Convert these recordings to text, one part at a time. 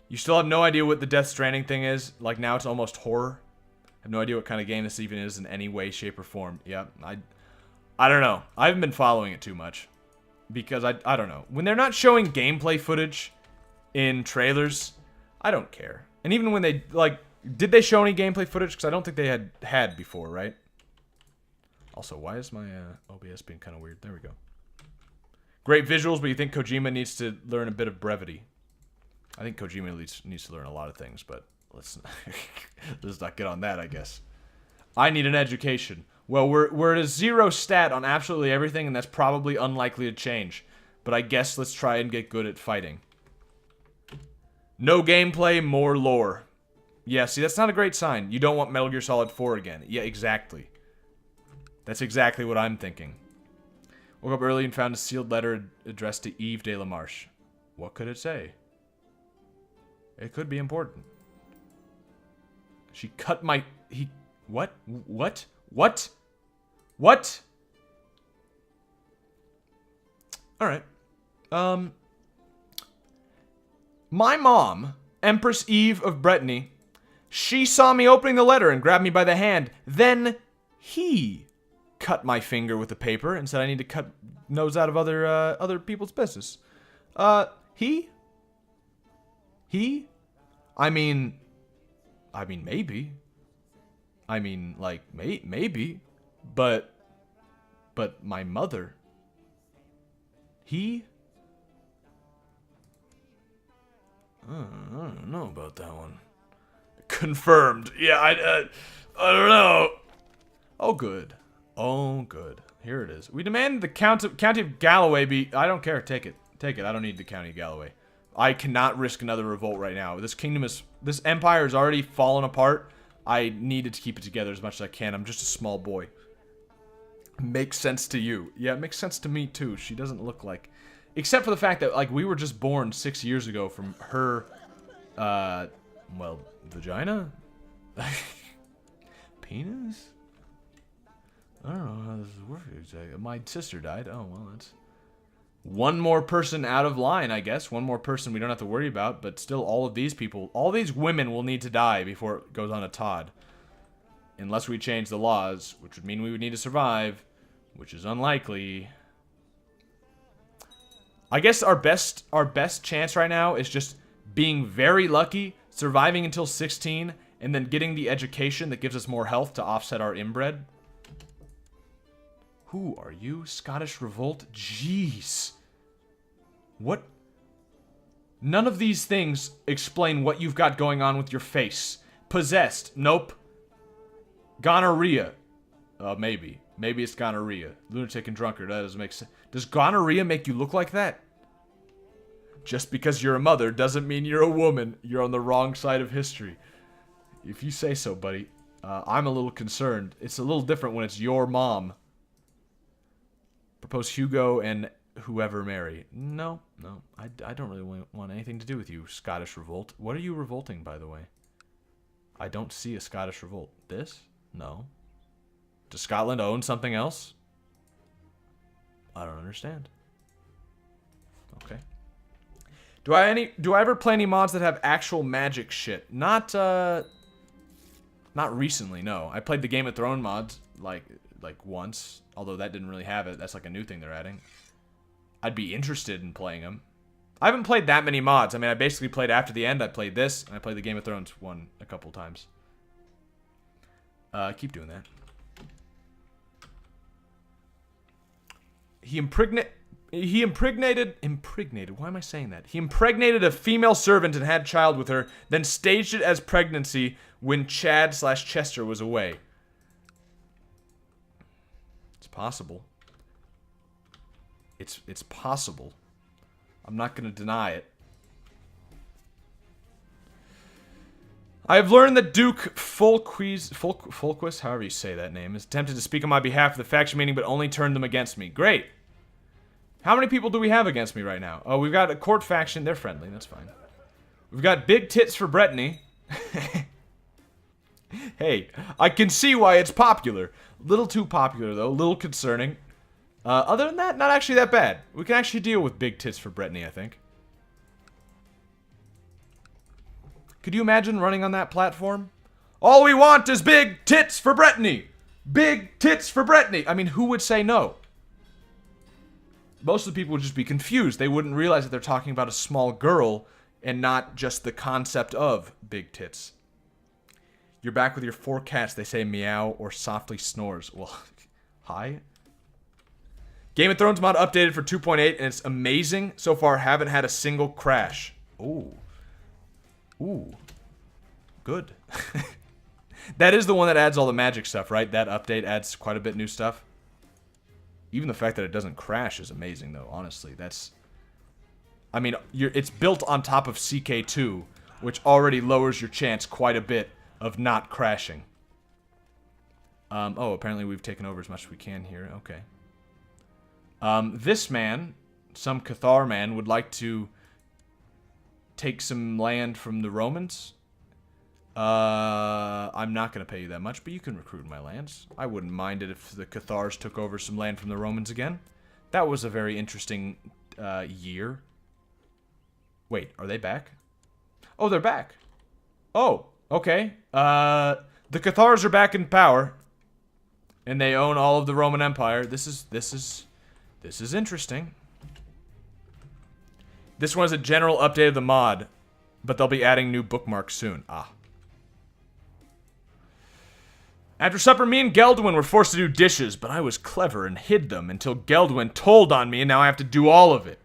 You still have no idea what the Death Stranding thing is. Like, now it's almost horror. I have no idea what kind of game this even is in any way, shape, or form. Yep, I don't know. I haven't been following it too much. Because I don't know. When they're not showing gameplay footage in trailers, I don't care. And even when they, like, did they show any gameplay footage? Because I don't think they had before, right? Also, why is my OBS being kind of weird? There we go. Great visuals, but you think Kojima needs to learn a bit of brevity. I think Kojima needs to learn a lot of things, but let's not get on that, I guess. I need an education. Well, we're at a 0 stat on absolutely everything, and that's probably unlikely to change. But I guess let's try and get good at fighting. No gameplay, more lore. Yeah, see, that's not a great sign. You don't want Metal Gear Solid 4 again. Yeah, exactly. That's exactly what I'm thinking. Woke up early and found a sealed letter addressed to Yves de la Marche. What could it say? It could be important. She cut my... What? What? What? What? Alright. My mom, Empress Eve of Brittany, she saw me opening the letter and grabbed me by the hand. Then he cut my finger with the paper and said I need to cut nose out of other people's business. He? I mean, maybe. I mean, like, maybe. But my mother. He? I don't know about that one. Confirmed. Yeah, I don't know. Oh, good. Oh, good. Here it is. We demand the County of Galloway be... I don't care. Take it. Take it. I don't need the County of Galloway. I cannot risk another revolt right now. This kingdom is... This empire is already fallen apart. I needed to keep it together as much as I can. I'm just a small boy. Makes sense to you. Yeah, it makes sense to me, too. She doesn't look like... Except for the fact that, like, we were just born 6 years ago from her... well, vagina? Penis? I don't know how this is working exactly. My sister died. Oh, well, that's... One more person out of line, I guess. One more person we don't have to worry about. But still, all of these people... All these women will need to die before it goes on a Todd. Unless we change the laws, which would mean we would need to survive. Which is unlikely. I guess our best chance right now is just being very lucky, surviving until 16, and then getting the education that gives us more health to offset our inbred. Who are you? Scottish Revolt? Jeez. What? None of these things explain what you've got going on with your face. Possessed? Nope. Gonorrhea? Maybe. Maybe it's gonorrhea. Lunatic and drunkard. That doesn't make sense. Does gonorrhea make you look like that? Just because you're a mother doesn't mean you're a woman. You're on the wrong side of history. If you say so, buddy. I'm a little concerned. It's a little different when it's your mom. Propose Hugo and whoever marry. No. I don't really want anything to do with you, Scottish Revolt. What are you revolting, by the way? I don't see a Scottish Revolt. This? No. Does Scotland own something else? I don't understand. Okay. Do I ever play any mods that have actual magic shit? Not recently, no. I played the Game of Thrones mods like once, although that didn't really have it. That's like a new thing they're adding. I'd be interested in playing them. I haven't played that many mods. I mean, I basically played after the end. I played this, and I played the Game of Thrones one a couple times. Keep doing that. He impregnated, why am I saying that? He impregnated a female servant and had a child with her, then staged it as pregnancy when Chad/Chester was away. It's possible. It's possible. I'm not going to deny it. I have learned that Duke Fulquist, however you say that name, is attempted to speak on my behalf at the faction meeting, but only turned them against me. Great. How many people do we have against me right now? Oh, we've got a court faction. They're friendly. That's fine. We've got big tits for Brittany. Hey, I can see why it's popular. Little too popular, though. Little concerning. Other than that, not actually that bad. We can actually deal with big tits for Brittany, I think. Could you imagine running on that platform? All we want is big tits for Brittany! Big tits for Brittany! I mean, who would say no? Most of the people would just be confused. They wouldn't realize that they're talking about a small girl and not just the concept of big tits. You're back with your 4 cats. They say meow or softly snores. Well, hi. Game of Thrones mod updated for 2.8 and it's amazing. So far, haven't had a single crash. Ooh. Ooh. Good. That is the one that adds all the magic stuff, right? That update adds quite a bit new stuff. Even the fact that it doesn't crash is amazing, though, honestly. That's... I mean, it's built on top of CK2, which already lowers your chance quite a bit of not crashing. Oh, apparently we've taken over as much as we can here. Okay. This man, some Cathar man, would like to take some land from the Romans. I'm not going to pay you that much, but you can recruit my lands. I wouldn't mind it if the Cathars took over some land from the Romans again. That was a very interesting year. Wait, are they back? Oh, they're back. Oh, okay. The Cathars are back in power, and they own all of the Roman Empire. This is interesting. This one is a general update of the mod, but they'll be adding new bookmarks soon. Ah. After supper, me and Geldwin were forced to do dishes, but I was clever and hid them until Geldwin told on me, and now I have to do all of it.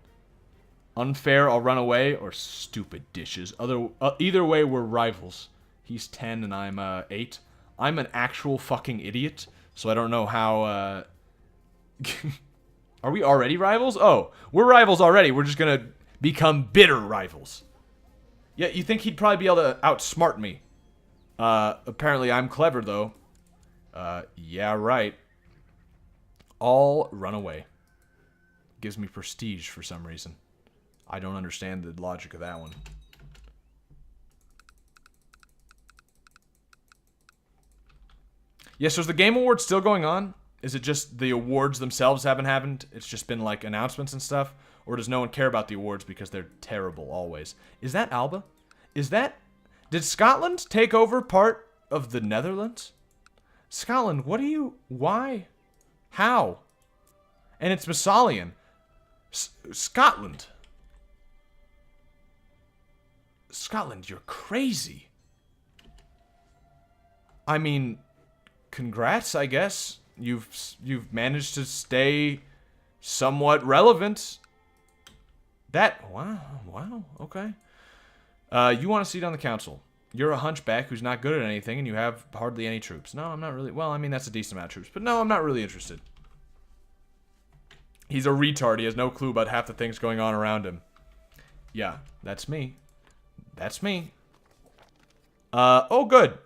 Unfair, I'll run away, or stupid dishes. Either way, we're rivals. He's 10 and I'm 8. I'm an actual fucking idiot, so I don't know how... Are we already rivals? Oh, we're rivals already. We're just gonna become bitter rivals. Yeah, you think he'd probably be able to outsmart me. Apparently I'm clever, though. Yeah, right. All run away. Gives me prestige for some reason. I don't understand the logic of that one. Yes, so is the Game Awards still going on? Is it just the awards themselves haven't happened? It's just been like announcements and stuff? Or does no one care about the awards because they're terrible always? Is that Alba? Is that... Did Scotland take over part of the Netherlands? Scotland, what are you... Why? How? And it's Messalian. Scotland. Scotland, you're crazy. I mean, congrats, I guess. You've managed to stay somewhat relevant. Wow, okay. You want a seat on the council. You're a hunchback who's not good at anything, and you have hardly any troops. No, I'm not really... Well, I mean, that's a decent amount of troops. But no, I'm not really interested. He's a retard. He has no clue about half the things going on around him. Yeah, that's me. That's me. Oh, good.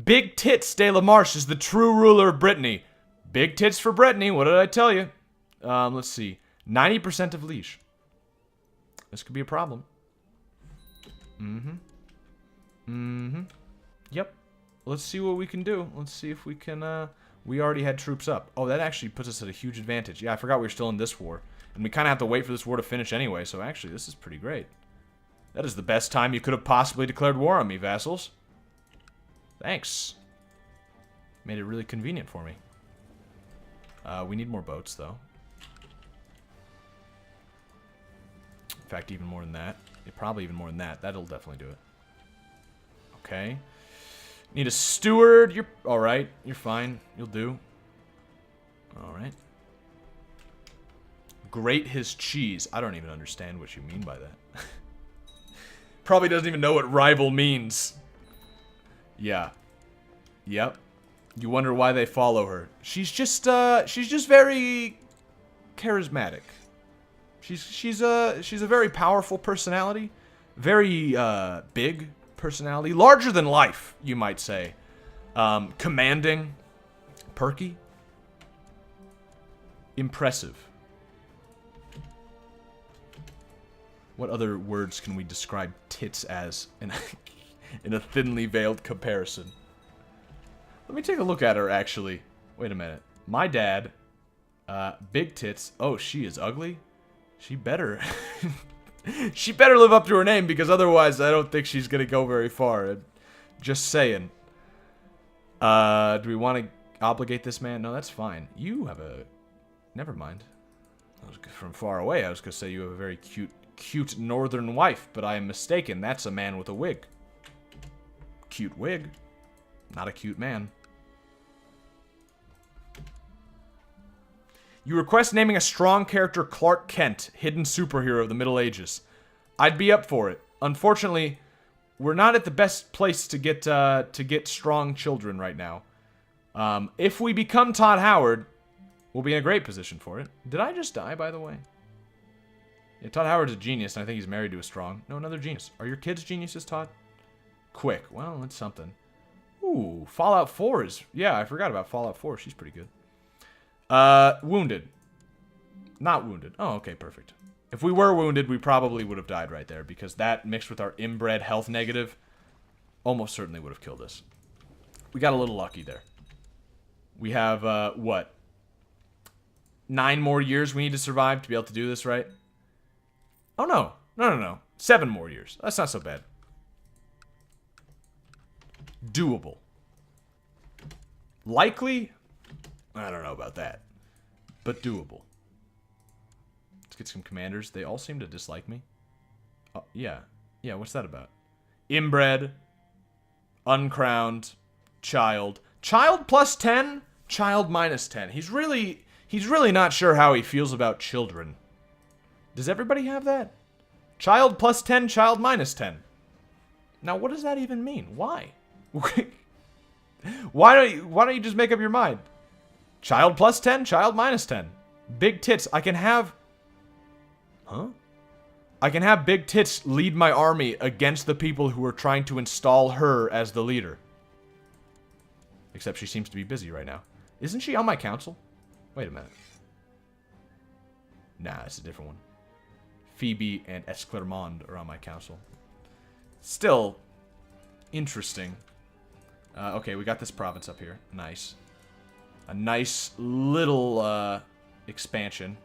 Big Tits de la Marche is the true ruler of Brittany. Big tits for Brittany. What did I tell you? Let's see. 90% of Liege. This could be a problem. Yep. Let's see what we can do. Let's see if we can, we already had troops up. Oh, that actually puts us at a huge advantage. Yeah, I forgot we were still in this war. And we kind of have to wait for this war to finish anyway, so actually, this is pretty great. That is the best time you could have possibly declared war on me, vassals. Thanks. Made it really convenient for me. We need more boats, though. In fact, even more than that. Yeah, probably even more than that. That'll definitely do it. Okay. Need a steward. You're alright. You're fine. You'll do. Alright. Grate his cheese. I don't even understand what you mean by that. Probably doesn't even know what rival means. Yeah. Yep. You wonder why they follow her. She's just very charismatic. She's a very powerful personality. Very big personality. Larger than life, you might say. Commanding. Perky. Impressive. What other words can we describe tits as in a thinly veiled comparison? Let me take a look at her, actually. Wait a minute. My dad, big tits. Oh, she is ugly? She better. She better live up to her name, because otherwise I don't think she's gonna go very far. Just saying. Do we want to obligate this man? No, that's fine. You have a... Never mind. I was from far away. I was gonna say you have a very cute northern wife, but I am mistaken. That's a man with a wig. Cute wig. Not a cute man. You request naming a strong character Clark Kent, hidden superhero of the Middle Ages. I'd be up for it. Unfortunately, we're not at the best place to get strong children right now. If we become Todd Howard, we'll be in a great position for it. Did I just die, by the way? Yeah, Todd Howard's a genius, and I think he's married to a strong. No, another genius. Are your kids geniuses, Todd? Quick. Well, that's something. Ooh, Fallout 4 is... Yeah, I forgot about Fallout 4. She's pretty good. Wounded. Not wounded. Oh, okay, perfect. If we were wounded, we probably would have died right there, because that mixed with our inbred health negative almost certainly would have killed us. We got a little lucky there. We have, what? 9 more years we need to survive to be able to do this, right? Oh, no. No. 7 more years. That's not so bad. Doable. Likely? I don't know about that. But doable. Let's get some commanders. They all seem to dislike me. Oh, yeah. Yeah, what's that about? Inbred. Uncrowned. Child. Child plus 10? Child minus 10. He's really not sure how he feels about children. Does everybody have that? Child plus 10, child minus 10. Now, what does that even mean? Why? Why don't you just make up your mind? Child plus 10, child minus 10. Big tits. I can have... Huh? I can have big tits lead my army against the people who are trying to install her as the leader. Except she seems to be busy right now. Isn't she on my council? Wait a minute. Nah, it's a different one. Phoebe and Esclermond are on my council. Still, interesting. Okay, we got this province up here. Nice. A nice little expansion.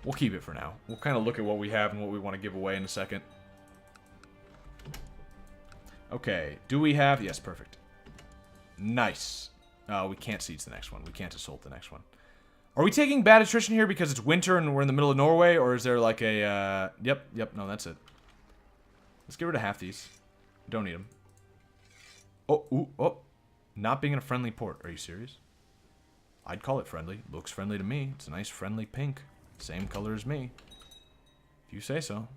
We'll keep it for now. We'll kind of look at what we have and what we want to give away in a second. Okay, do we have... Yes, perfect. Nice. We can't siege the next one. We can't assault the next one. Are we taking bad attrition here because it's winter and we're in the middle of Norway? Or is there like a... Yep, no, that's it. Let's get rid of half these. Don't need them. Oh. Not being in a friendly port. Are you serious? I'd call it friendly. Looks friendly to me. It's a nice friendly pink. Same color as me. If you say so.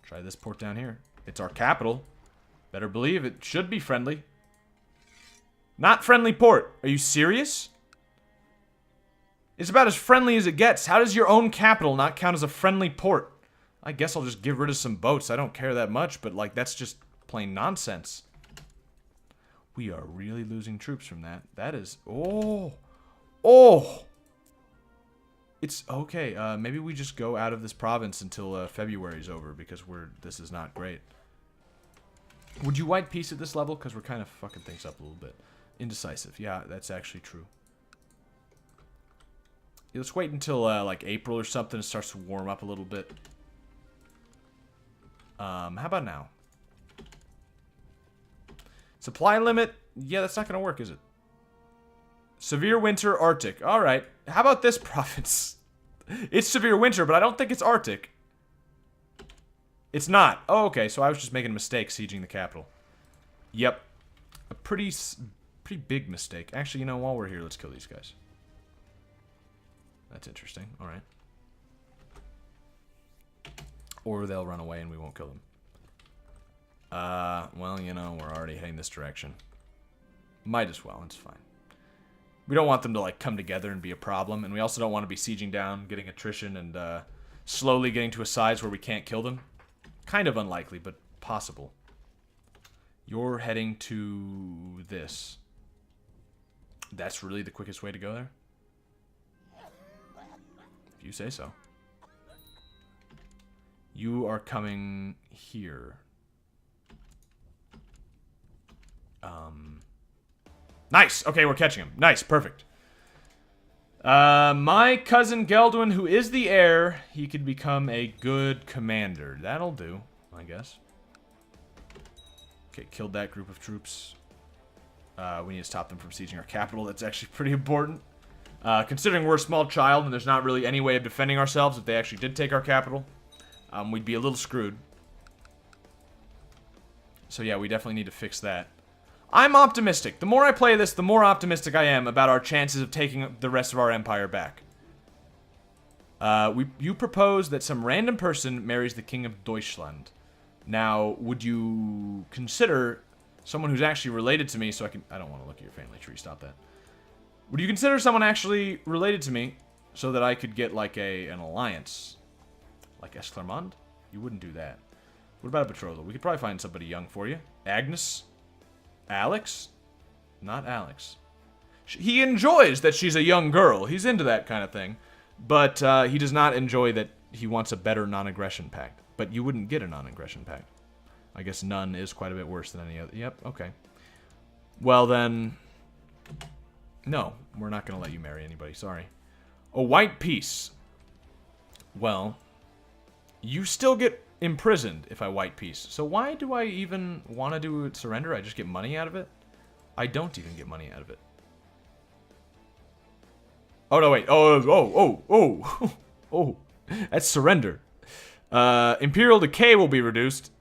Try this port down here. It's our capital. Better believe it should be friendly. Not friendly port. Are you serious? It's about as friendly as it gets. How does your own capital not count as a friendly port? I guess I'll just get rid of some boats. I don't care that much, but like that's just plain nonsense. We are really losing troops from that. That is... Oh! It's okay. Maybe we just go out of this province until February's over because this is not great. Would you white peace at this level? Because we're kind of fucking things up a little bit. Indecisive. Yeah, that's actually true. Yeah, let's wait until like April or something. It starts to warm up a little bit. How about now? Supply limit? Yeah, that's not going to work, is it? Severe winter, Arctic. Alright. How about this province? It's severe winter, but I don't think it's Arctic. It's not. Oh, okay. So I was just making a mistake sieging the capital. Yep. A pretty big mistake. Actually, you know, while we're here, let's kill these guys. That's interesting. Alright. Or they'll run away and we won't kill them. Well, you know, we're already heading this direction. Might as well, it's fine. We don't want them to, like, come together and be a problem, and we also don't want to be sieging down, getting attrition, and, slowly getting to a size where we can't kill them. Kind of unlikely, but possible. You're heading to this. That's really the quickest way to go there? If you say so. You are coming here. Nice! Okay, we're catching him. Nice, perfect. My cousin Geldwin, who is the heir, he could become a good commander. That'll do, I guess. Okay, killed that group of troops. We need to stop them from sieging our capital. That's actually pretty important. Considering we're a small child and there's not really any way of defending ourselves if they actually did take our capital, we'd be a little screwed. So yeah, we definitely need to fix that. I'm optimistic. The more I play this, the more optimistic I am about our chances of taking the rest of our empire back. You propose that some random person marries the king of Deutschland. Now, would you consider someone who's actually related to me so I don't want to look at your family tree, stop that. Would you consider someone actually related to me so that I could get like an alliance? Like Esclarmonde? You wouldn't do that. What about a betrothal? We could probably find somebody young for you. Agnes? Alex? Not Alex. He enjoys that she's a young girl. He's into that kind of thing. But he does not enjoy that he wants a better non-aggression pact. But you wouldn't get a non-aggression pact. I guess none is quite a bit worse than any other. Yep, okay. Well then... No, we're not going to let you marry anybody, sorry. A white peace. Well, you still get imprisoned if I white peace. So why do I even want to do surrender? I just get money out of it? I don't even get money out of it. Oh, no, wait. Oh. That's surrender. Imperial decay will be reduced,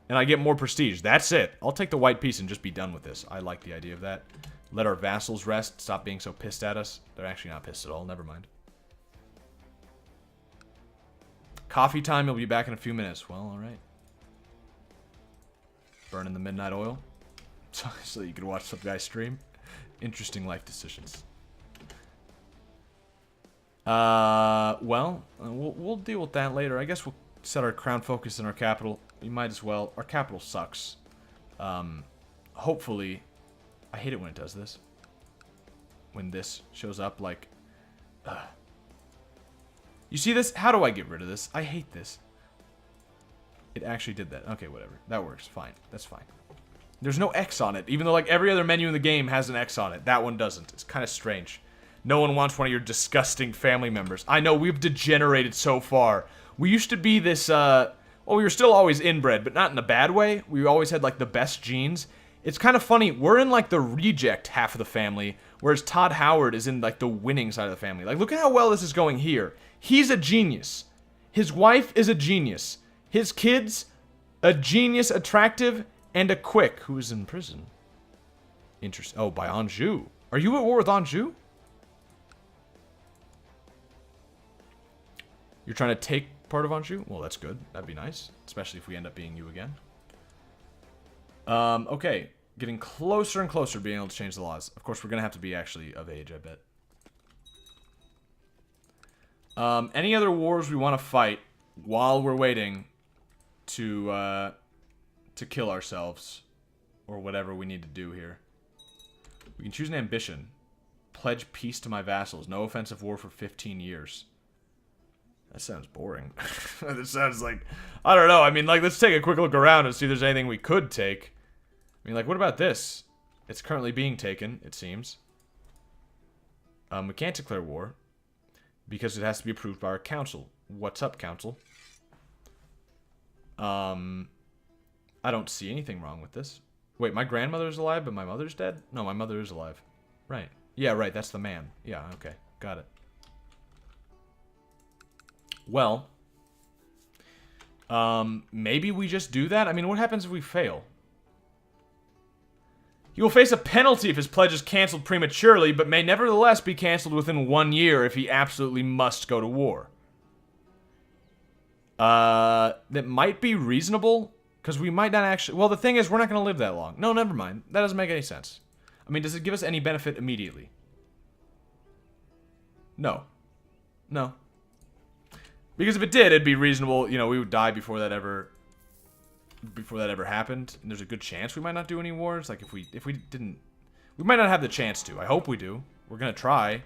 and I get more prestige. That's it. I'll take the white peace and just be done with this. I like the idea of that. Let our vassals rest. Stop being so pissed at us. They're actually not pissed at all. Never mind. Coffee time. You'll be back in a few minutes. Well, alright. Burning the midnight oil. So you can watch some guy stream. Interesting life decisions. Well, we'll deal with that later. I guess we'll set our crown focus in our capital. We might as well. Our capital sucks. Hopefully... I hate it when it does this. When this shows up, like... You see this? How do I get rid of this? I hate this. It actually did that. Okay, whatever. That works. Fine. That's fine. There's no X on it, even though, like, every other menu in the game has an X on it. That one doesn't. It's kind of strange. No one wants one of your disgusting family members. I know, we've degenerated so far. We used to be this, well, we were still always inbred, but not in a bad way. We always had, like, the best genes. It's kind of funny, we're in, like, the reject half of the family, whereas Todd Howard is in, like, the winning side of the family. Like, look at how well this is going here. He's a genius. His wife is a genius. His kids, a genius, attractive, and a quick, who is in prison. Interesting. Oh, by Anjou. Are you at war with Anjou? You're trying to take part of Anjou? Well, that's good. That'd be nice. Especially if we end up being you again. Okay. Getting closer and closer to being able to change the laws. Of course, we're going to have to be actually of age, I bet. Any other wars we want to fight while we're waiting to kill ourselves? Or whatever we need to do here. We can choose an ambition. Pledge peace to my vassals. No offensive war for 15 years. That sounds boring. That sounds like... I don't know. I mean, like, let's take a quick look around and see if there's anything we could take. I mean, like, what about this? It's currently being taken, it seems. We can't declare war. Because it has to be approved by our council. What's up, council? I don't see anything wrong with this. Wait, my grandmother's alive, but my mother's dead? No, my mother is alive. Right. Yeah, right, that's the man. Yeah, okay. Got it. Well, maybe we just do that? I mean, what happens if we fail? He will face a penalty if his pledge is cancelled prematurely, but may nevertheless be cancelled within 1 year if he absolutely must go to war. That might be reasonable, because we might not actually... Well, the thing is, we're not going to live that long. No, never mind. That doesn't make any sense. I mean, does it give us any benefit immediately? No. No. Because if it did, it'd be reasonable, you know, we would die before that ever happened, and there's a good chance we might not do any wars. Like, if we didn't... We might not have the chance to. I hope we do. We're gonna try.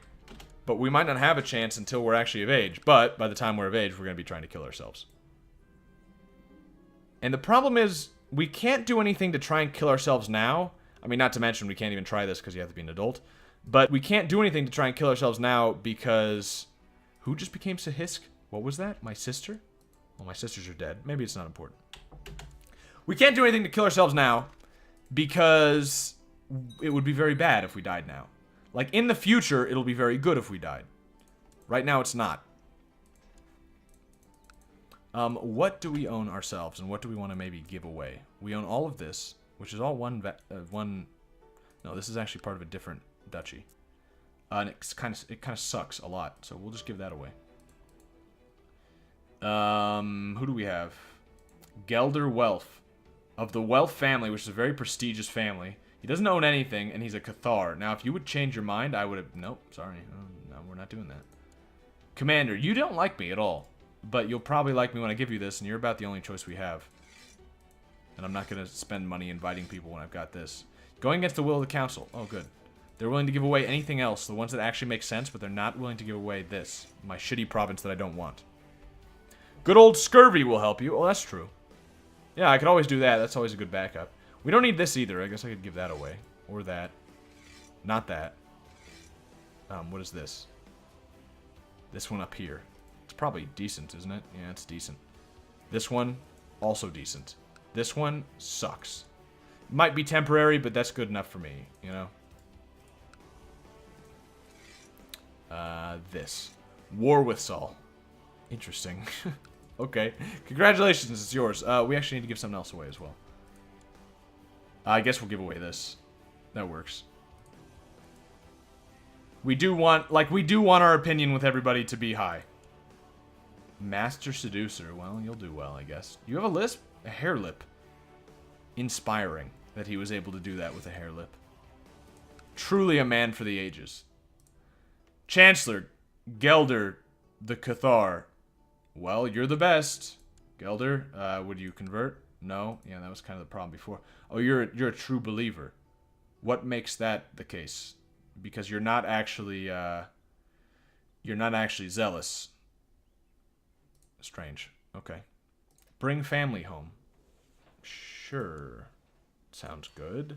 But we might not have a chance until we're actually of age. But, by the time we're of age, we're gonna be trying to kill ourselves. And the problem is, we can't do anything to try and kill ourselves now. I mean, not to mention, we can't even try this because you have to be an adult. But we can't do anything to try and kill ourselves now because... Who just became Sahisk? What was that? My sister? Well, my sisters are dead. Maybe it's not important. We can't do anything to kill ourselves now because it would be very bad if we died now. Like, in the future, it'll be very good if we died. Right now, it's not. What do we own ourselves, and what do we want to maybe give away? We own all of this, which is all one... No, this is actually part of a different duchy. And it kind of sucks a lot, so we'll just give that away. Who do we have? Gelder Welf. Of the Welf family, which is a very prestigious family. He doesn't own anything, and he's a Cathar. Now, if you would change your mind, I would have... Nope, sorry. No, we're not doing that. Commander, you don't like me at all. But you'll probably like me when I give you this, and you're about the only choice we have. And I'm not going to spend money inviting people when I've got this. Going against the will of the council. Oh, good. They're willing to give away anything else, the ones that actually make sense, but they're not willing to give away this. My shitty province that I don't want. Good old scurvy will help you. Oh, that's true. Yeah, I could always do that. That's always a good backup. We don't need this either. I guess I could give that away. Or that. Not that. What is this? This one up here. It's probably decent, isn't it? Yeah, it's decent. This one, also decent. This one sucks. Might be temporary, but that's good enough for me, you know? This. War with Saul. Interesting. Okay. Congratulations, it's yours. We actually need to give something else away as well. I guess we'll give away this. That works. We do want our opinion with everybody to be high. Master Seducer. Well, you'll do well, I guess. You have a lisp? A hair lip. Inspiring that he was able to do that with a hair lip. Truly a man for the ages. Chancellor. Gelder the Cathar. Well, you're the best. Gelder, would you convert? No? Yeah, that was kind of the problem before. Oh, you're a true believer. What makes that the case? Because you're not actually zealous. Strange. Okay. Bring family home. Sure. Sounds good.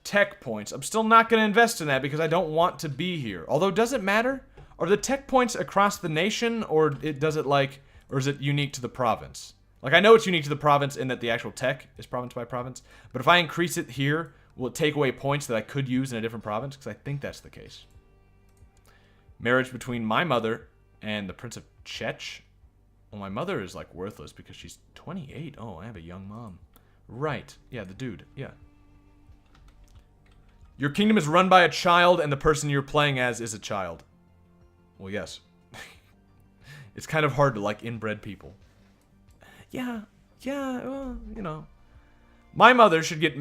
Tech points. I'm still not going to invest in that because I don't want to be here. Although, does it matter? Are the tech points across the nation, or is it unique to the province? Like, I know it's unique to the province in that the actual tech is province by province, but if I increase it here, will it take away points that I could use in a different province? Because I think that's the case. Marriage between my mother and the Prince of Chech. Well, my mother is, like, worthless because she's 28. Oh, I have a young mom. Right. Yeah, the dude. Yeah. Your kingdom is run by a child, and the person you're playing as is a child. Well, yes. It's kind of hard to like inbred people. Yeah, well, you know. My mother should get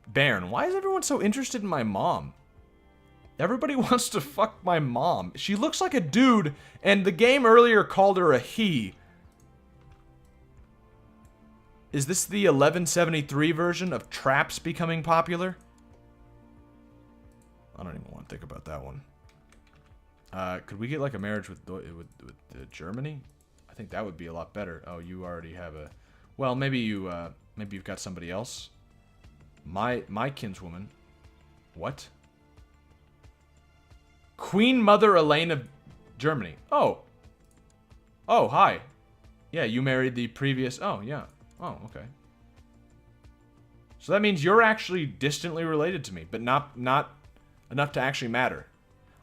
Bairn. Why is everyone so interested in my mom? Everybody wants to fuck my mom. She looks like a dude, and the game earlier called her a he. Is this the 1173 version of traps becoming popular? I don't even want to think about that one. Could we get like a marriage with Germany? I think that would be a lot better. Oh, you already have a... Well, maybe you've got somebody else. My kinswoman. What? Queen Mother Elaine of Germany. Oh. Oh, hi. Yeah, you married the previous... Oh, yeah. Oh, okay. So that means you're actually distantly related to me, but not enough to actually matter.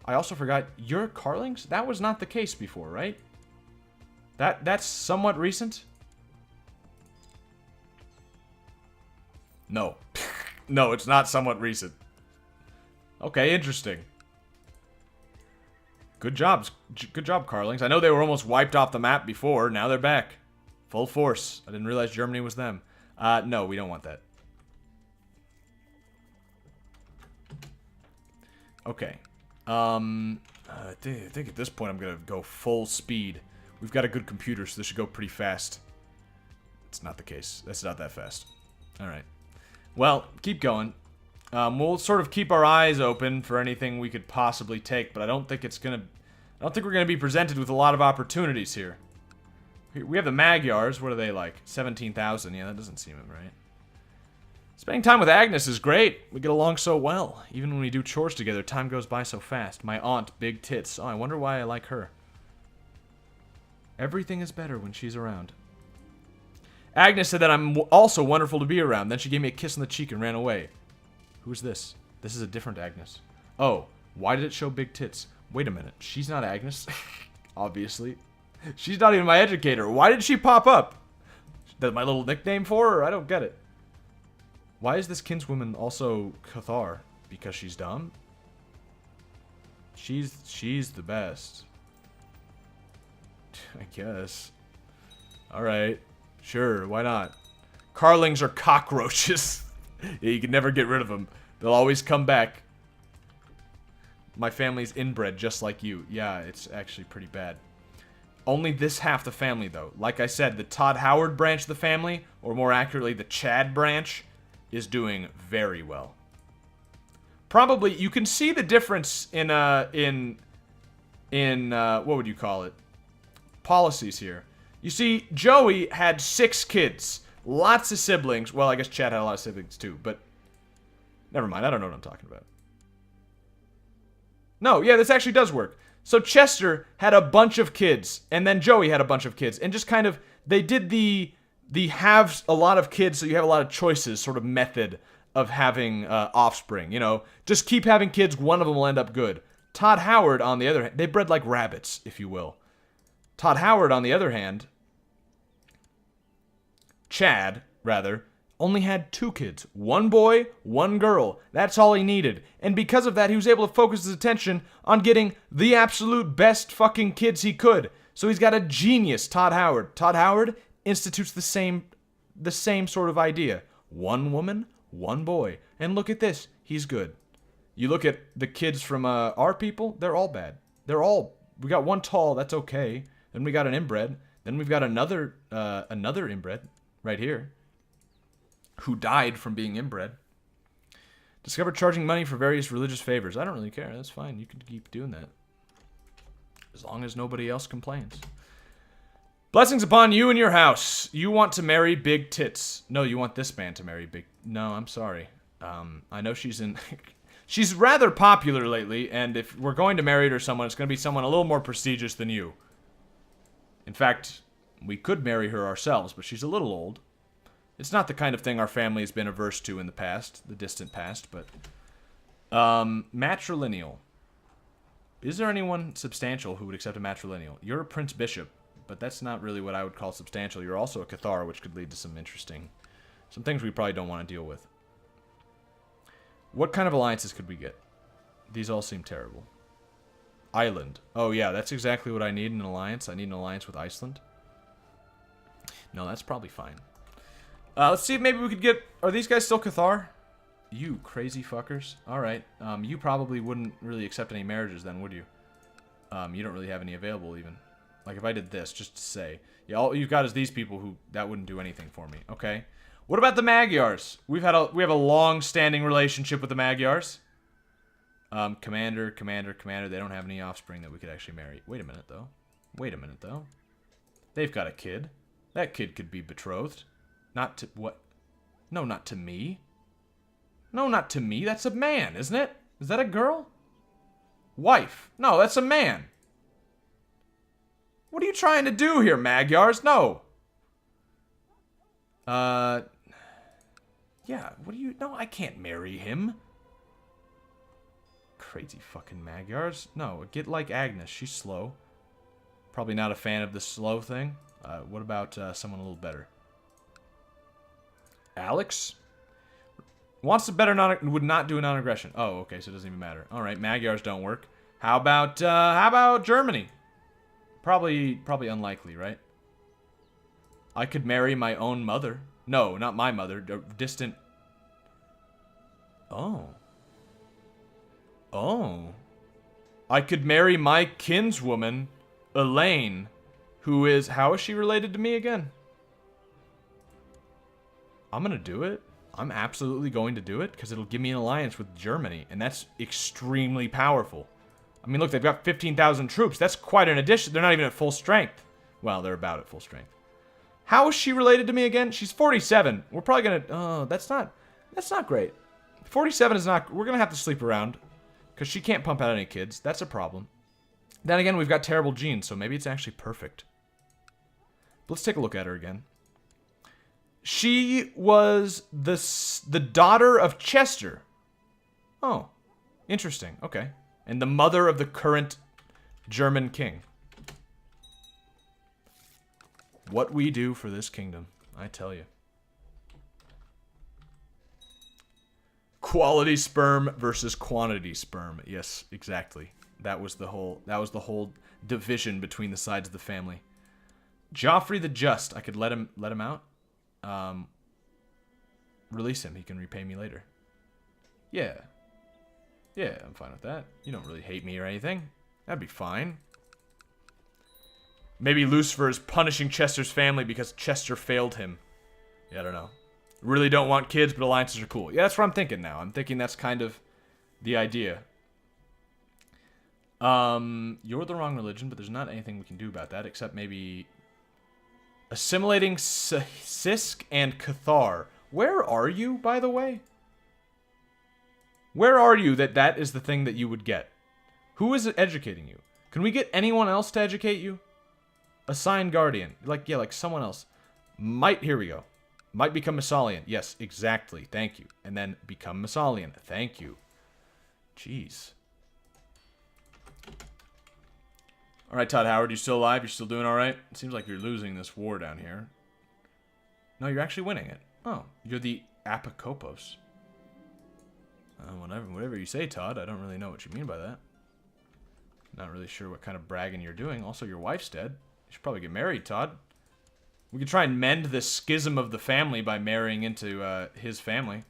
I also forgot, you're Carlings? That was not the case before, right? That's somewhat recent? No. No, it's not somewhat recent. Okay, interesting. Good job, Carlings. I know they were almost wiped off the map before. Now they're back. Full force. I didn't realize Germany was them. No, we don't want that. Okay. I think at this point I'm gonna go full speed. We've got a good computer, so this should go pretty fast. It's not the case. That's not that fast. Alright. Well, keep going. We'll sort of keep our eyes open for anything we could possibly take, but I don't think we're gonna be presented with a lot of opportunities here. We have the Magyars. What are they like? 17,000. Yeah, that doesn't seem right. Spending time with Agnes is great. We get along so well. Even when we do chores together, time goes by so fast. My aunt, big tits. Oh, I wonder why I like her. Everything is better when she's around. Agnes said that I'm also wonderful to be around. Then she gave me a kiss on the cheek and ran away. Who's this? This is a different Agnes. Oh, why did it show big tits? Wait a minute. She's not Agnes. Obviously. She's not even my educator. Why did she pop up? That my little nickname for her? I don't get it. Why is this kinswoman also Cathar? Because she's dumb? She's the best. I guess. Alright. Sure, why not? Carlings are cockroaches. Yeah, you can never get rid of them. They'll always come back. My family's inbred just like you. Yeah, it's actually pretty bad. Only this half the family, though. Like I said, the Todd Howard branch of the family, or more accurately, the Chad branch, is doing very well. Probably, you can see the difference in what would you call it? Policies here. You see, Joey had 6 kids. Lots of siblings. Well, I guess Chad had a lot of siblings too, but never mind. I don't know what I'm talking about. No, yeah, this actually does work. So Chester had a bunch of kids, and then Joey had a bunch of kids, and just kind of, they did the have a lot of kids so you have a lot of choices sort of method of having offspring, you know? Just keep having kids, one of them will end up good. Todd Howard, on the other hand, they bred like rabbits, if you will. Todd Howard, on the other hand, Chad, rather, only had 2 kids. 1 boy, 1 girl. That's all he needed. And because of that, he was able to focus his attention on getting the absolute best fucking kids he could. So he's got a genius, Todd Howard. Todd Howard institutes the same sort of idea. 1 woman, 1 boy. And look at this. He's good. You look at the kids from our people, they're all bad. We got 1 tall, that's okay. Then we got an inbred. Then we've got another inbred right here, who died from being inbred. Discovered charging money for various religious favors. I don't really care. That's fine. You can keep doing that. As long as nobody else complains. Blessings upon you and your house. You want to marry big tits. No, you want this man to marry big... No, I'm sorry. I know she's in... She's rather popular lately, and if we're going to marry her someone, it's going to be someone a little more prestigious than you. In fact, we could marry her ourselves, but she's a little old. It's not the kind of thing our family has been averse to in the past, the distant past, but... matrilineal. Is there anyone substantial who would accept a matrilineal? You're a Prince Bishop, but that's not really what I would call substantial. You're also a Cathar, which could lead to some things we probably don't want to deal with. What kind of alliances could we get? These all seem terrible. Island. Oh yeah, that's exactly what I need in an alliance. I need an alliance with Iceland. No, that's probably fine. Let's see if maybe we could get... Are these guys still Cathar? You crazy fuckers. Alright. You probably wouldn't really accept any marriages then, would you? You don't really have any available even. Like if I did this, just to say. Yeah, all you've got is these people who... That wouldn't do anything for me. Okay. What about the Magyars? We have a long-standing relationship with the Magyars. Commander. They don't have any offspring that we could actually marry. Wait a minute, though. They've got a kid. That kid could be betrothed. Not to... What? No, not to me. No, not to me. That's a man, isn't it? Is that a girl? Wife. No, that's a man. What are you trying to do here, Magyars? No. Yeah, what do you... No, I can't marry him. Crazy fucking Magyars. No, get like Agnes. She's slow. Probably not a fan of the slow thing. What about someone a little better? Alex? Wants to better would not do a non-aggression. Oh, okay, so it doesn't even matter. Alright, Magyars don't work. How about Germany? Probably unlikely, right? I could marry my own mother. No, not my mother. Distant. Oh. Oh. I could marry my kinswoman, Elaine, who is... How is she related to me again? I'm gonna do it. I'm absolutely going to do it, because it'll give me an alliance with Germany, and that's extremely powerful. I mean, look, they've got 15,000 troops. That's quite an addition. They're not even at full strength. Well, they're about at full strength. How is she related to me again? She's 47. We're probably gonna... Oh, that's not... That's not great. 47 is not... We're going to have to sleep around. Because she can't pump out any kids. That's a problem. Then again, we've got terrible genes, so maybe it's actually perfect. Let's take a look at her again. She was the daughter of Chester. Oh, interesting. Okay. And the mother of the current German king. What we do for this kingdom, I tell you. Quality sperm versus quantity sperm. Yes, exactly. That was the whole division between the sides of the family. Joffrey the Just. I could let him out. Release him. He can repay me later. Yeah. Yeah, I'm fine with that. You don't really hate me or anything. That'd be fine. Maybe Lucifer is punishing Chester's family because Chester failed him. Yeah, I don't know. Really don't want kids, but alliances are cool. Yeah, that's what I'm thinking now. I'm thinking that's kind of the idea. You're the wrong religion, but there's not anything we can do about that, except maybe assimilating Sisk and Cathar. Where are you, by the way? Where are you that is the thing that you would get? Who is educating you? Can we get anyone else to educate you? Assign guardian. Like someone else. Here we go. Might become Messalian. Yes, exactly. Thank you. And then become Messalian. Thank you. Jeez. Alright, Todd Howard, you still alive? You still doing alright? It seems like you're losing this war down here. No, you're actually winning it. Oh, you're the Apokopos. Whatever you say, Todd. I don't really know what you mean by that. Not really sure what kind of bragging you're doing. Also, your wife's dead. You should probably get married, Todd. We could try and mend this schism of the family by marrying into his family.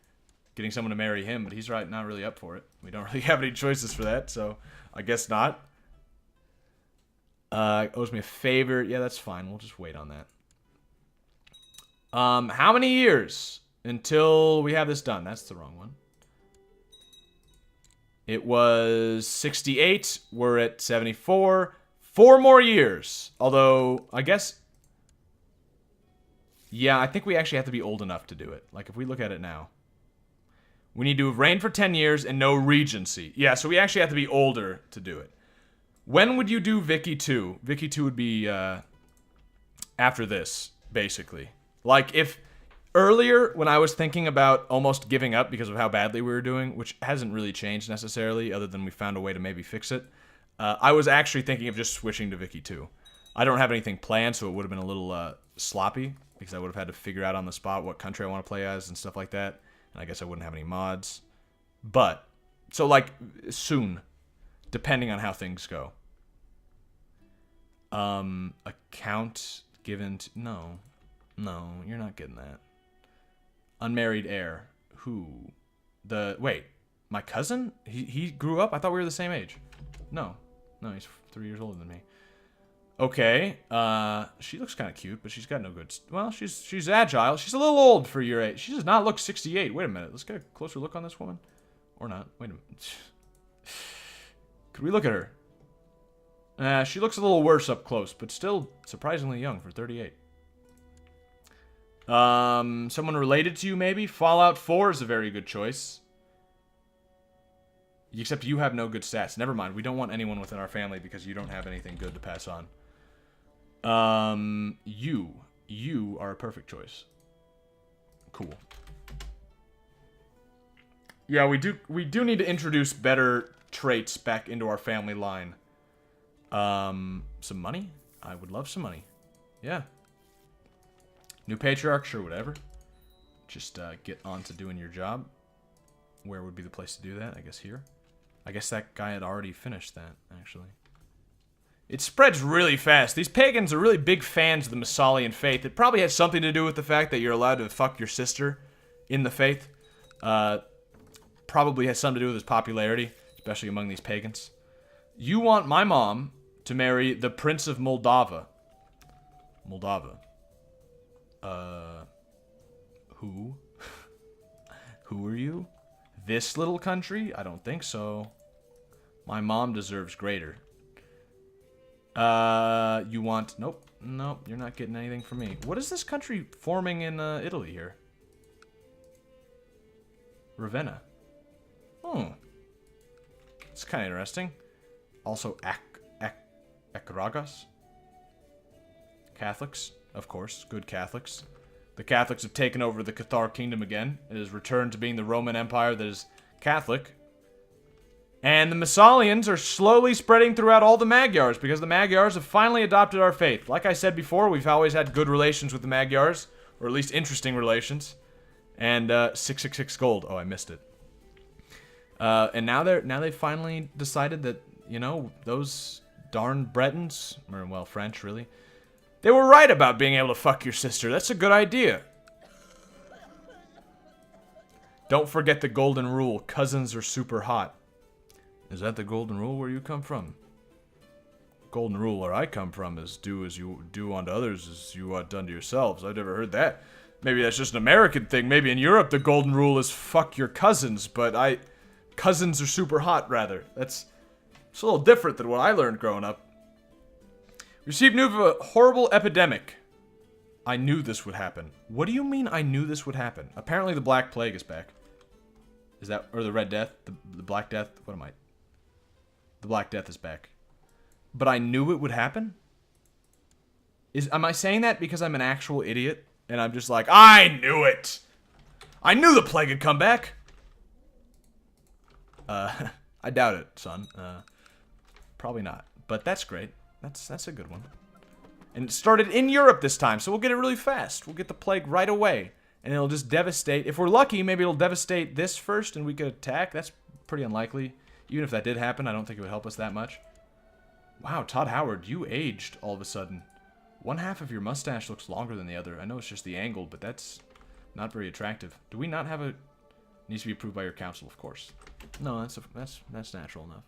Getting someone to marry him, but he's not really up for it. We don't really have any choices for that, so I guess not. Owes me a favor. Yeah, that's fine. We'll just wait on that. How many years until we have this done? That's the wrong one. It was 68. We're at 74. 4 more years. Although, I guess... Yeah, I think we actually have to be old enough to do it. Like, if we look at it now. We need to have reigned for 10 years and no regency. Yeah, so we actually have to be older to do it. When would you do Vicky 2? Vicky 2 would be after this, basically. Like, if earlier, when I was thinking about almost giving up because of how badly we were doing, which hasn't really changed necessarily, other than we found a way to maybe fix it, I was actually thinking of just switching to Vicky 2. I don't have anything planned, so it would have been a little sloppy, because I would have had to figure out on the spot what country I want to play as and stuff like that. And I guess I wouldn't have any mods. But, so like, soon, depending on how things go. Account given to... No, you're not getting that. Unmarried heir. Who? Wait, my cousin? He grew up? I thought we were the same age. No, he's 3 years older than me. Okay, she looks kind of cute, but she's got no good... Well, she's agile. She's a little old for your age. She does not look 68. Wait a minute. Let's get a closer look on this woman. Or not. Wait a minute. Could we look at her? She looks a little worse up close, but still surprisingly young for 38. Someone related to you, maybe? Fallout 4 is a very good choice. Except you have no good stats. Never mind. We don't want anyone within our family because you don't have anything good to pass on. You are a perfect choice. Cool. Yeah, we do need to introduce better traits back into our family line. Some money? I would love some money. Yeah. New patriarch, sure, whatever. Just get on to doing your job. Where would be the place to do that? I guess here. I guess that guy had already finished that, actually. It spreads really fast. These pagans are really big fans of the Messalian faith. It probably has something to do with the fact that you're allowed to fuck your sister in the faith. Probably has something to do with his popularity, especially among these pagans. You want my mom to marry the Prince of Moldava. Moldava. Who? Who are you? This little country? I don't think so. My mom deserves greater. You want... Nope, you're not getting anything from me. What is this country forming in Italy here? Ravenna. Hmm. It's kind of interesting. Also, Akragas. Catholics, of course. Good Catholics. The Catholics have taken over the Cathar kingdom again. It has returned to being the Roman Empire that is Catholic. And the Messalians are slowly spreading throughout all the Magyars, because the Magyars have finally adopted our faith. Like I said before, we've always had good relations with the Magyars, or at least interesting relations. And 666 gold. Oh, I missed it. And now they've finally decided that, you know, those darn Bretons, or well, French really, they were right about being able to fuck your sister. That's a good idea. Don't forget the golden rule. Cousins are super hot. Is that the golden rule where you come from? Golden rule where I come from is do as you do unto others as you are done to yourselves. I've never heard that. Maybe that's just an American thing. Maybe in Europe the golden rule is fuck your cousins, but cousins are super hot, rather. It's a little different than what I learned growing up. Received news of a horrible epidemic. I knew this would happen. What do you mean I knew this would happen? Apparently the Black Plague is back. Is that, or the Red Death? The Black Death? What am I? The Black Death is back. But I knew it would happen? Am I saying that because I'm an actual idiot? And I'm just like, I knew it! I knew the plague would come back! I doubt it, son. Probably not. But that's great. That's a good one. And it started in Europe this time, so we'll get it really fast. We'll get the plague right away. And it'll just devastate. If we're lucky, maybe it'll devastate this first and we could attack. That's pretty unlikely. Even if that did happen, I don't think it would help us that much. Wow, Todd Howard, you aged all of a sudden. One half of your mustache looks longer than the other. I know it's just the angle, but that's not very attractive. Do we not have a... Needs to be approved by your council, of course. No, that's natural enough.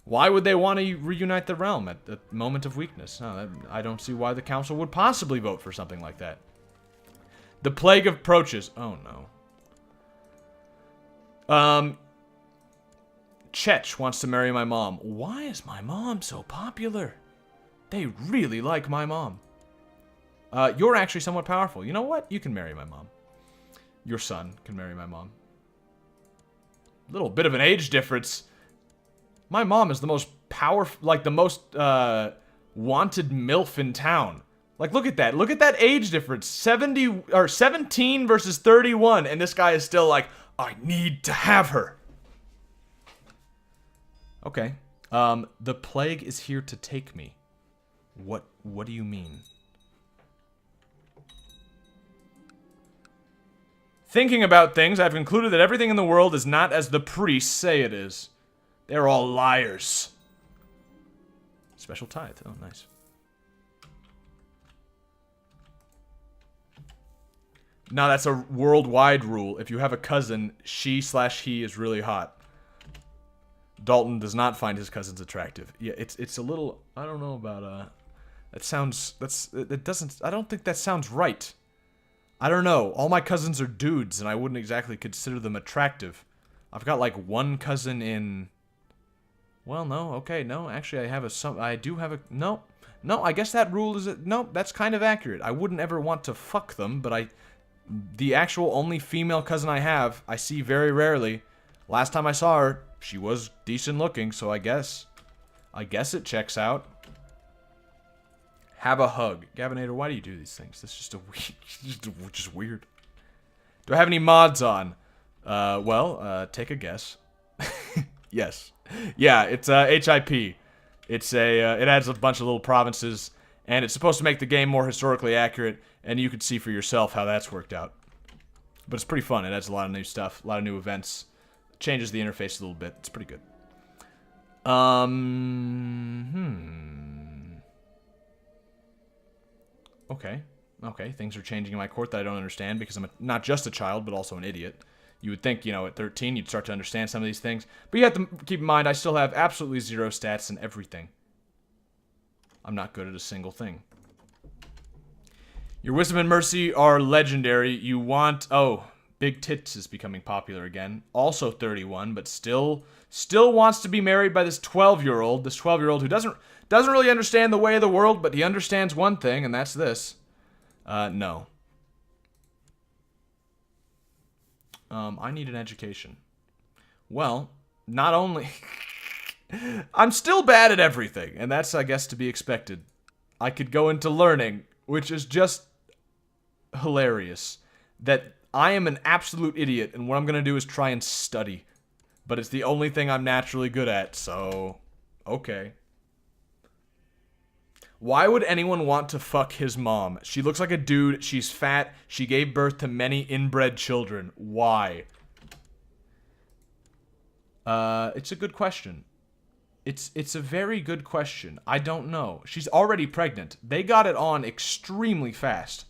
Why would they want to reunite the realm at the moment of weakness? No, I don't see why the council would possibly vote for something like that. The plague approaches. Oh, no. Chech wants to marry my mom. Why is my mom so popular? They really like my mom. You're actually somewhat powerful. You know what? You can marry my mom. Your son can marry my mom. Little bit of an age difference. My mom is the most powerful, like the most wanted MILF in town. Like, look at that. Look at that age difference. 17 versus 31, and this guy is still like, I need to have her. Okay. The plague is here to take me. What do you mean? Thinking about things, I've concluded that everything in the world is not as the priests say it is. They're all liars. Special tithe. Oh, nice. Now that's a worldwide rule. If you have a cousin, she/he is really hot. Dalton does not find his cousins attractive. Yeah, it's a little, I don't know about I don't think that sounds right. I don't know. All my cousins are dudes and I wouldn't exactly consider them attractive. I've got like one cousin in, well, no, okay, no, actually I do have a, no, I guess that rule is, no, that's kind of accurate. I wouldn't ever want to fuck them, but the actual only female cousin I have, I see very rarely. Last time I saw her, she was decent looking, so I guess it checks out. Have a hug. Gavinator, why do you do these things? That's just just weird. Do I have any mods on? Take a guess. Yes. Yeah, it's HIP. It's it adds a bunch of little provinces, and it's supposed to make the game more historically accurate, and you can see for yourself how that's worked out. But it's pretty fun. It adds a lot of new stuff, a lot of new events. Changes the interface a little bit. It's pretty good. Okay, things are changing in my court that I don't understand because I'm not just a child, but also an idiot. You would think, at 13, you'd start to understand some of these things. But you have to keep in mind, I still have absolutely zero stats in everything. I'm not good at a single thing. Your wisdom and mercy are legendary. You want... Oh, Big Tits is becoming popular again. Also 31, but still wants to be married by this 12-year-old. This 12-year-old who doesn't really understand the way of the world, but he understands one thing, and that's this. No. I need an education. Well, not only... I'm still bad at everything, and that's, I guess, to be expected. I could go into learning, which is just hilarious. That I am an absolute idiot, and what I'm going to do is try and study. But it's the only thing I'm naturally good at, so... Okay. Why would anyone want to fuck his mom? She looks like a dude, she's fat, she gave birth to many inbred children. Why? It's a good question. It's a very good question. I don't know. She's already pregnant. They got it on extremely fast.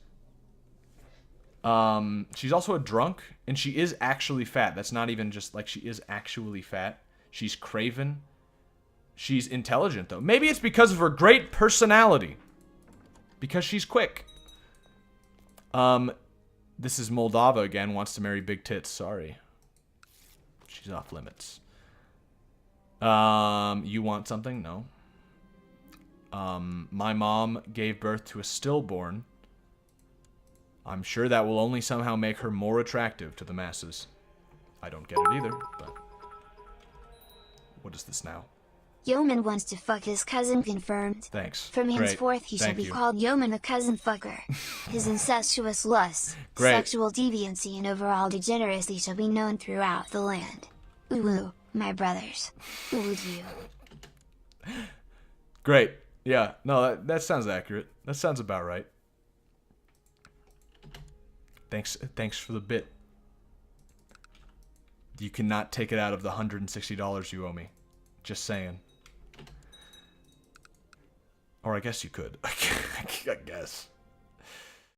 She's also a drunk, and she is actually fat. That's not even just, like, she is actually fat. She's craven. She's intelligent, though. Maybe it's because of her great personality. Because she's quick. This is Moldova again, wants to marry big tits. Sorry. She's off limits. You want something? No. My mom gave birth to a stillborn. I'm sure that will only somehow make her more attractive to the masses. I don't get it either, but... What is this now? Yeoman wants to fuck his cousin confirmed. Thanks. From henceforth he shall be called Yeoman a cousin fucker. His incestuous lusts, sexual deviancy and overall degeneracy shall be known throughout the land. Ooh, my brothers. Ooh, you. Great. Yeah, no, that sounds accurate. That sounds about right. Thanks for the bit. You cannot take it out of the $160 you owe me. Just saying. Or I guess you could. I guess.